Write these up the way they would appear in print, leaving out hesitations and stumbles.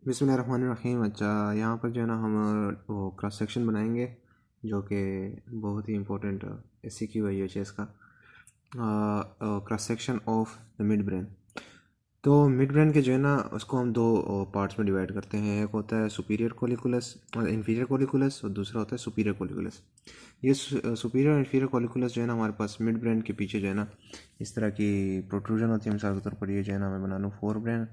बिस्मिल्लाहिर्रहमानिर्रहीम। अच्छा, यहाँ पर जो है ना हम वो क्रॉस सेक्शन बनाएंगे जो कि बहुत ही इम्पोर्टेंट सीखी हुई है चीज़ का, cross section of the mid brain. तो मिड ब्रेन के जो है ना उसको हम दो पार्ट्स में डिवाइड करते हैं। एक होता है सुपीरियर कोलिकुलस और इन्फीरियर कोलिकुलस, और दूसरा होता है सुपीरियर कोलिकुलस। ये सुपीरियर और इन्फीरियर कोलिकुलस जो है ना हमारे पास मिड ब्रेन के पीछे जो है ना इस तरह की प्रोट्रूजन होती है। मिसाल के तौर पर ये जो है ना मैं बना लूँ फोर ब्रेन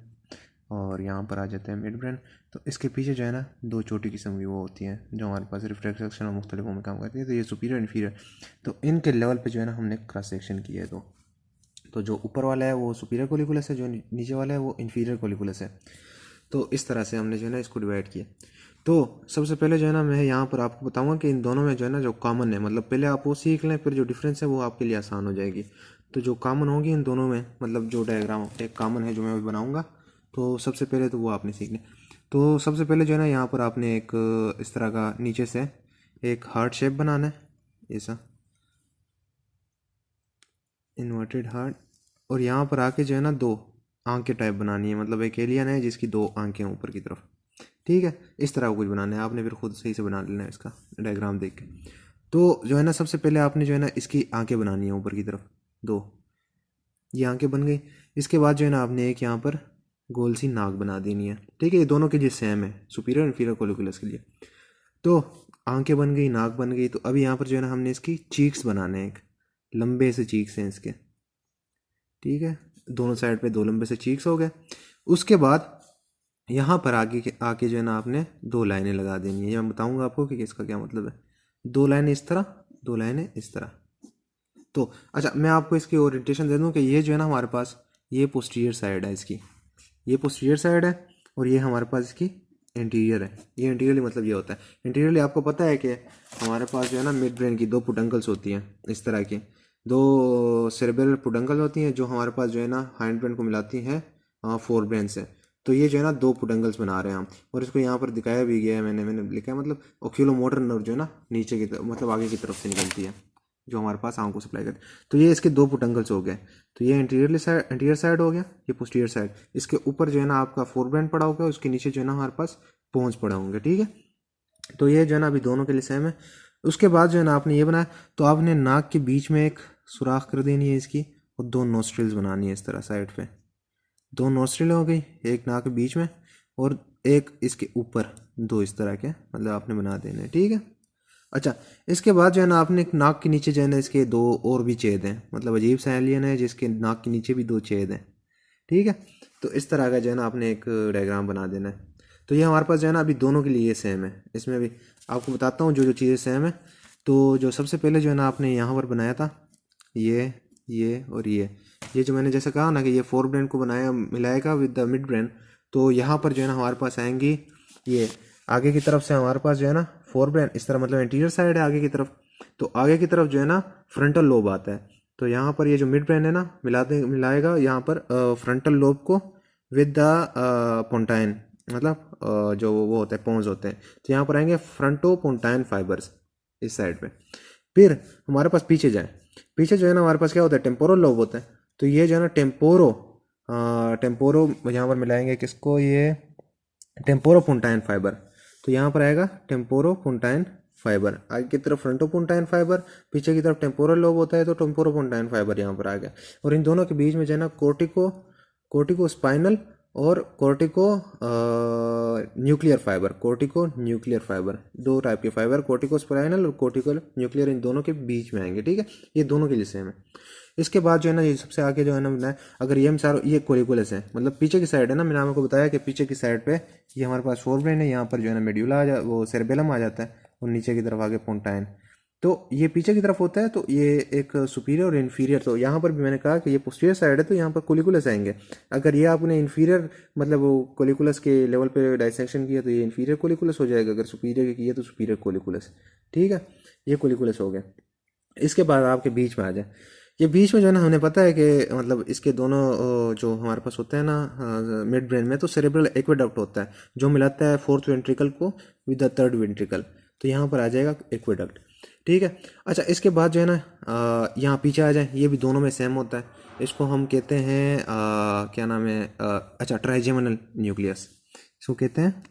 और यहाँ पर आ जाते हैं मिड ब्रेन। तो इसके पीछे जो है ना दो छोटी किस्म की वो होती हैं जो हमारे पास रिफ्लेक्शन और मुख्तलिफों में काम करती है। तो ये सुपीरियर इन्फीरियर, तो इनके लेवल पे जो है ना हमने क्रॉस सेक्शन किया है। तो जो ऊपर वाला है वो सुपीरियर कोलिकुलस है, जो नीचे वाला है वो इन्फीरियर कोलिकुलस है। तो इस तरह से हमने जो है ना इसको डिवाइड किया। तो सबसे पहले जो है ना मैं यहाँ पर आपको बताऊँगा कि इन दोनों में जो है ना जो कॉमन है, मतलब पहले आप वो सीख लें, फिर जो डिफरेंस है वो आपके लिए आसान हो जाएगी। तो जो कॉमन होगी इन दोनों में, मतलब जो डायग्राम एक कॉमन है जो मैं अभी बनाऊँगा, तो सबसे पहले तो वो आपने सीखने। तो सबसे पहले जो है ना यहाँ पर आपने एक इस तरह का नीचे से एक हार्ट शेप बनाना है, ऐसा इन्वर्टेड हार्ट। और यहाँ पर आके जो है ना दो आंखें टाइप बनानी है, मतलब एक एलियन है जिसकी दो आंखें ऊपर की तरफ। ठीक है, इस तरह का कुछ बनाना है। आपने फिर खुद सही से बना लेना है इसका डायग्राम देख के। तो जो है ना सबसे पहले आपने जो है ना इसकी आंखें बनानी है ऊपर की तरफ दो। ये आंखें बन गई। इसके बाद जो है ना आपने एक यहाँ पर गोल सी नाक बना देनी है। ठीक है, ये दोनों के लिए सेम है, सुपीरियर इन्फीरियर कोलिकुलस के लिए। तो आंखें बन गई, नाक बन गई। तो अभी यहाँ पर जो है ना हमने इसकी चीक्स बनाने हैं, एक लंबे से चीक्स हैं इसके। ठीक है, दोनों साइड पे दो लंबे से चीक्स हो गए। उसके बाद यहाँ पर आके जो है ना आपने दो लाइनें लगा देनी है। ये मैं बताऊंगा आपको कि इसका क्या मतलब है। दो लाइनें इस तरह, दो लाइनें इस तरह। तो अच्छा, मैं आपको इसकी ओरिएंटेशन दे दूं कि ये जो है ना हमारे पास ये पोस्टीरियर साइड है इसकी, ये पोस्टीरियर साइड है, और ये हमारे पास इसकी इंटीरियर है। ये इंटीरियरली मतलब ये होता है, इंटीरियरली आपको पता है कि हमारे पास जो है ना मिड ब्रेन की दो पुडंकल्स होती हैं इस तरह की, दो सेरेब्रल पुडंकल होती हैं जो हमारे पास जो है ना हाइंड ब्रेन को मिलाती हैं फोर ब्रेन से। तो ये जो है ना दो पुडंकल्स बना रहे हैं हम, और इसको यहाँ पर दिखाया भी गया है, मैंने लिखा है, मतलब ओक्यूलोमोटर नर्व जो है ना नीचे की तरफ, मतलब आगे की तरफ से निकलती है, जो हमारे पास आंखों को सप्लाई करती है। तो ये इसके दो पुटंगल्स हो गए। तो ये इंटीरियर साइड हो गया, ये पोस्टीरियर साइड। इसके ऊपर जो है ना आपका फोर ब्रेन पड़ा होगा, उसके नीचे जो है ना हमारे पास पोन्स पड़े होंगे। ठीक है, तो ये जो है ना अभी दोनों के लिए सेम है। उसके बाद जो है ना आपने ये बनाया, तो आपने नाक के बीच में एक सुराख कर देनी है इसकी, और दो नोस्ट्रिल्स बनानी है इस तरह साइड पे। दो नोस्ट्रिल हो गई, एक नाक के बीच में और एक इसके ऊपर, दो इस तरह के मतलब आपने बना देने। ठीक है, अच्छा, इसके बाद जो है ना आपने एक नाक के नीचे जो है ना इसके दो और भी छेद हैं, मतलब अजीब सा एलियन है जिसके नाक के नीचे भी दो छेद हैं। ठीक है, तो इस तरह का जो है ना आपने एक डायग्राम बना देना है। तो ये हमारे पास जो है ना अभी दोनों के लिए सेम है। इसमें भी आपको बताता हूँ जो जो चीज़ें सेम है। तो जो सबसे पहले जो है ना आपने यहाँ पर बनाया था ये और ये जो मैंने जैसे कहा ना कि ये फोर ब्रेन को बनाया मिलाएगा विद द मिड ब्रेन। तो यहाँ पर जो है ना हमारे पास आएंगी ये आगे की तरफ से हमारे पास जो है ना फोर ब्रेन इस तरह, मतलब इंटीरियर साइड है आगे की तरफ। तो आगे की तरफ जो है ना फ्रंटल लोब आता है। तो यहाँ पर ये जो मिड ब्रेन है ना मिलाएगा यहाँ पर फ्रंटल लोब को विद द पोंटाइन, मतलब जो वो होते हैं पोन्स होते हैं। तो यहाँ पर आएंगे फ्रंटो पोंटाइन फाइबर्स इस साइड पे। फिर हमारे पास पीछे जो है ना हमारे पास क्या होता है, टेम्पोरल लोब होता है। तो ये जो है ना टेम्पोरो यहाँ पर मिलाएंगे किसको, ये टेम्पोरो पोंटाइन फाइबर। तो यहाँ पर आएगा टेम्पोरो पोंटाइन फाइबर, आगे की तरफ फ्रंटो पोंटाइन फाइबर, पीछे की तरफ टेम्पोरल लोब होता है, तो टेम्पोरो पोंटाइन फाइबर यहाँ पर आ गया। और इन दोनों के बीच में जो है ना कोर्टिको स्पाइनल और कोर्टिको न्यूक्लियर फाइबर, दो टाइप के फाइबर, कोर्टिको स्पाइनल और कोर्टिको न्यूक्लियर, इन दोनों के बीच में आएंगे। ठीक है, ये दोनों के लिए सेम है। इसके बाद जो है ना ये सबसे आगे जो है ना बनाए, अगर ये सारा ये कोलिकुलस है, मतलब पीछे की साइड है ना, मैंने आपको बताया कि पीछे की साइड पे ये हमारे पास फोर ब्रेन है, यहाँ पर जो है ना मेड्यूला वो सेरेबेलम आ जाता है, और नीचे की तरफ आगे पोंटाइन। तो ये पीछे की तरफ होता है। तो ये एक सुपीरियर और इन्फीरियर, तो यहाँ पर भी मैंने कहा कि ये पोस्टीरियर साइड है, तो यहाँ पर कोलिकुलस आएंगे। अगर ये आपने इन्फीरियर मतलब वो कोलिकुलस के लेवल पे डाइसेक्शन किया तो ये इन्फीरियर कोलिकुलस हो जाएगा, अगर सुपीरियर किया तो सुपीरियर कोलिकुलस। ठीक है, ये कोलिकुलस हो गया। इसके बाद आपके बीच में आ जाए, ये बीच में जो है ना हमें पता है कि मतलब इसके दोनों जो हमारे पास होते हैं ना मिड ब्रेन में, तो सेरेब्रल एक्वेडक्ट होता है जो मिलाता है फोर्थ वेंट्रिकल को विद द थर्ड वेंट्रिकल। तो यहाँ पर आ जाएगा एक्वेडक्ट। ठीक है, अच्छा, इसके बाद जो है ना यहाँ पीछे आ जाए, ये भी दोनों में सेम होता है। इसको हम कहते हैं क्या नाम है, अच्छा, ट्राइजेमिनल न्यूक्लियस। इसको कहते हैं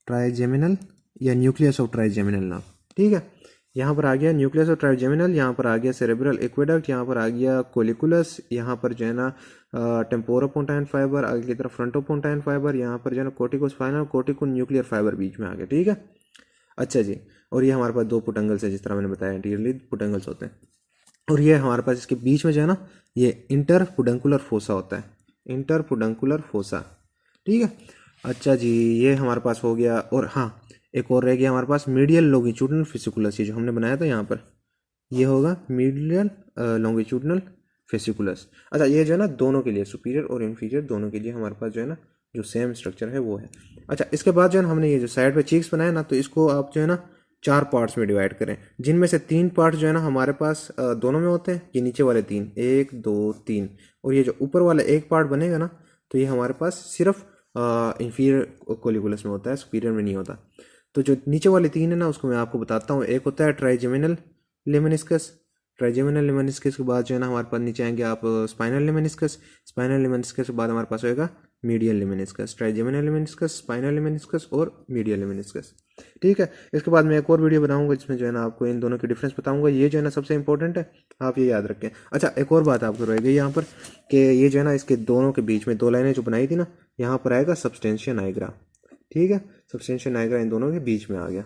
ट्राइजेमिनल या न्यूक्लियस ऑफ ट्राइजेमिनल नाम। ठीक है, यहाँ पर आ गया न्यूक्लियस ऑफ ट्राइजेमिनल, यहाँ पर आ गया सेरेब्रल एक्वेडक्ट, यहाँ पर आ गया कोलिकुलस, यहाँ पर जो है ना टेम्पोरोपोंटाइन फाइबर, आगे की तरफ फ्रंटोपोंटाइन फाइबर, यहाँ पर जो है ना कोर्टिकोस्पाइनल कोर्टिको न्यूक्लियर फाइबर बीच में आ गया। ठीक है, अच्छा जी, और ये हमारे पास दो पुटंगल्स है, जिस तरह मैंने बताया एंटीरियरली पुटंगल्स होते हैं, और ये हमारे पास इसके बीच में जो है ना ये इंटरपुडंकुलर फोसा होता है, इंटरपुडंकुलर फोसा। ठीक है, अच्छा जी, ये हमारे पास हो गया। और हाँ, एक और रह गया हमारे पास मीडियल लॉन्गिट्यूडनल फेसिकुलस, ये जो हमने बनाया था यहाँ पर, ये होगा मीडियल लॉन्गिट्यूडनल फेसिकुलस। अच्छा, ये जो है ना दोनों के लिए, सुपीरियर और इन्फीरियर दोनों के लिए हमारे पास जो है ना जो सेम स्ट्रक्चर है वो है। अच्छा, इसके बाद जो है ना हमने ये जो साइड पे चीक्स बनाया ना, तो इसको आप जो है ना 4 पार्ट्स में डिवाइड करें, जिनमें से 3 पार्ट जो है ना हमारे पास दोनों में होते हैं, ये नीचे वाले 3, 1 2 3, और ये जो ऊपर वाला एक पार्ट बनेगा ना, तो ये हमारे पास सिर्फ इंफीरियर कोलिकुलस में होता है, सुपीरियर में नहीं होता। तो जो नीचे वाले 3 है ना, उसको मैं आपको बताता हूँ। एक होता है ट्राइजेमिनल लेमनिस्कस, ट्राइजेमिनल लेमनिस्कस के बाद जो है ना हमारे पास नीचे आएंगे आप स्पाइनल लेमनिस्कस, स्पाइनल लेमनिस्कस के बाद हमारे पास होएगा मीडियल लेमनिस्कस, ट्राइजेमिनल लेमनिस्कस, स्पाइनल लेमनिस्कस और मीडियल लेमनिस्कस। ठीक है, इसके बाद मैं एक और वीडियो बनाऊंगा जिसमें जो है ना आपको इन दोनों की डिफरेंस बताऊंगा, ये जो है ना सबसे इंपॉर्टेंट है, आप ये याद रखें। अच्छा, एक और बात आपको रह गई यहाँ पर कि ये जो है ना इसके दोनों के बीच में 2 लाइनें जो बनाई थी ना, यहाँ पर आएगा सब्सटेंशिया नाइग्रा। ठीक है, सब्सटेंशिया नाइग्रा इन दोनों के बीच में आ गया।